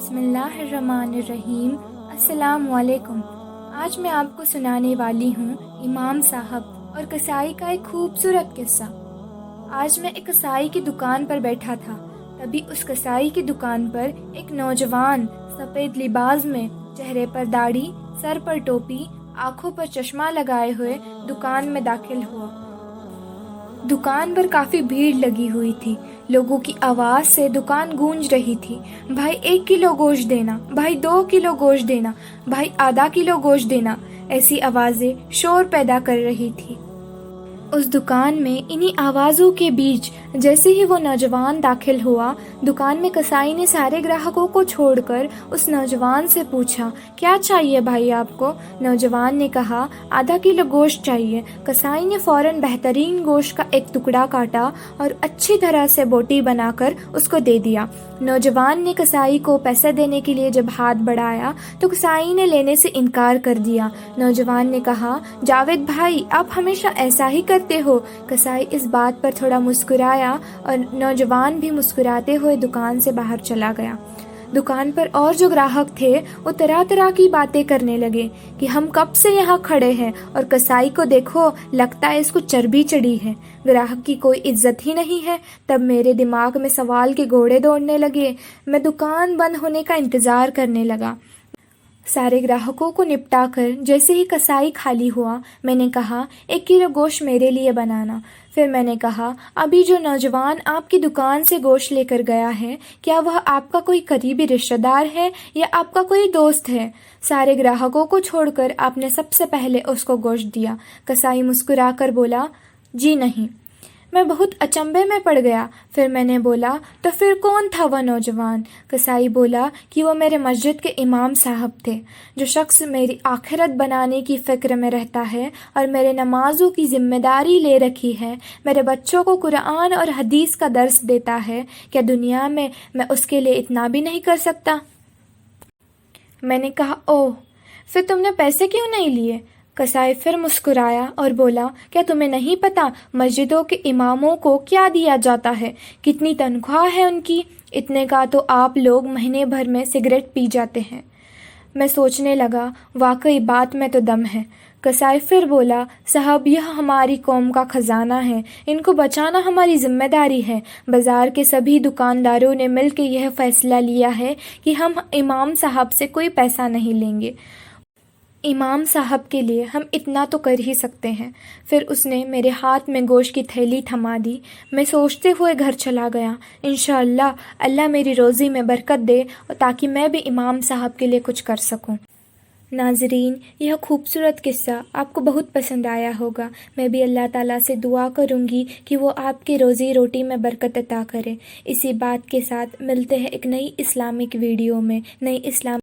بسم اللہ الرحمن الرحیم۔ السلام علیکم۔ آج میں آپ کو سنانے والی ہوں امام صاحب اور کسائی کا ایک خوبصورت قصہ۔ آج میں ایک کسائی کی دکان پر بیٹھا تھا، تبھی اس کسائی کی دکان پر ایک نوجوان سفید لباس میں، چہرے پر داڑھی، سر پر ٹوپی، آنکھوں پر چشمہ لگائے ہوئے دکان میں داخل ہوا۔ دکان پر کافی بھیڑ لگی ہوئی تھی، لوگوں کی آواز سے دکان گونج رہی تھی۔ بھائی 1 کلو گوشت دینا، بھائی 2 کلو گوشت دینا، بھائی آدھا کلو گوشت دینا، ایسی آوازیں شور پیدا کر رہی تھی۔ اس دکان میں انہی آوازوں کے بیچ جیسے ہی وہ نوجوان داخل ہوا، دکان میں کسائی نے سارے گراہکوں کو چھوڑ کر اس نوجوان سے پوچھا، کیا چاہیے بھائی آپ کو؟ نوجوان نے کہا، آدھا کلو گوشت چاہیے۔ کسائی نے فوراً بہترین گوشت کا ایک ٹکڑا کاٹا اور اچھی طرح سے بوٹی بنا کر اس کو دے دیا۔ نوجوان نے کسائی کو پیسے دینے کے لیے جب ہاتھ بڑھایا تو کسائی نے لینے سے انکار کر دیا۔ نوجوان نے کہا، جاوید بھائی آپ ہمیشہ ایسا ہی کرتے ہو۔ کسائی اس بات پر تھوڑا مسکرایا اور نوجوان بھی مسکراتے ہوئے دکان سے باہر چلا گیا۔ دکان پر اور جو گراہک تھے وہ طرح طرح کی باتیں کرنے لگے کہ ہم کب سے یہاں کھڑے ہیں اور کسائی کو دیکھو، لگتا ہے اس کو چربی چڑھی ہے، گراہک کی کوئی عزت ہی نہیں ہے۔ تب میرے دماغ میں سوال کے گھوڑے دوڑنے لگے۔ میں دکان بند ہونے کا انتظار کرنے لگا۔ سارے گراہکوں کو نپٹا کر جیسے ہی کسائی خالی ہوا، میں نے کہا، 1 کلو گوشت میرے لیے بنانا۔ پھر میں نے کہا، ابھی جو نوجوان آپ کی دکان سے گوشت لے کر گیا ہے، کیا وہ آپ کا کوئی قریبی رشتہ دار ہے یا آپ کا کوئی دوست ہے؟ سارے گراہکوں کو چھوڑ کر آپ نے سب سے پہلے اس کو گوشت دیا۔ کسائی مسکرا کر بولا، جی نہیں۔ میں بہت اچنبھے میں پڑ گیا۔ پھر میں نے بولا، تو پھر کون تھا وہ نوجوان؟ کسائی بولا کہ وہ میرے مسجد کے امام صاحب تھے۔ جو شخص میری آخرت بنانے کی فکر میں رہتا ہے اور میرے نمازوں کی ذمہ داری لے رکھی ہے، میرے بچوں کو قرآن اور حدیث کا درس دیتا ہے، کیا دنیا میں اس کے لیے اتنا بھی نہیں کر سکتا؟ میں نے کہا، اوہ، پھر تم نے پیسے کیوں نہیں لیے؟ کسائی پھر مسکرایا اور بولا، کیا تمہیں نہیں پتا مسجدوں کے اماموں کو کیا دیا جاتا ہے، کتنی تنخواہ ہے ان کی؟ اتنے کا تو آپ لوگ مہینے بھر میں سگریٹ پی جاتے ہیں۔ میں سوچنے لگا، واقعی بات میں تو دم ہے۔ کسائی پھر بولا، صاحب یہ ہماری قوم کا خزانہ ہے، ان کو بچانا ہماری ذمہ داری ہے۔ بازار کے سبھی دکانداروں نے مل کے یہ فیصلہ لیا ہے کہ ہم امام صاحب سے کوئی پیسہ نہیں لیں گے۔ امام صاحب کے لیے ہم اتنا تو کر ہی سکتے ہیں۔ پھر اس نے میرے ہاتھ میں گوشت کی تھیلی تھما دی۔ میں سوچتے ہوئے گھر چلا گیا، انشاءاللہ اللہ میری روزی میں برکت دے تاکہ میں بھی امام صاحب کے لیے کچھ کر سکوں۔ ناظرین، یہ خوبصورت قصہ آپ کو بہت پسند آیا ہوگا۔ میں بھی اللہ تعالیٰ سے دعا کروں گی کہ وہ آپ کی روزی روٹی میں برکت عطا کرے۔ اسی بات کے ساتھ ملتے ہیں ایک نئی اسلامک ویڈیو میں، نئی اسلام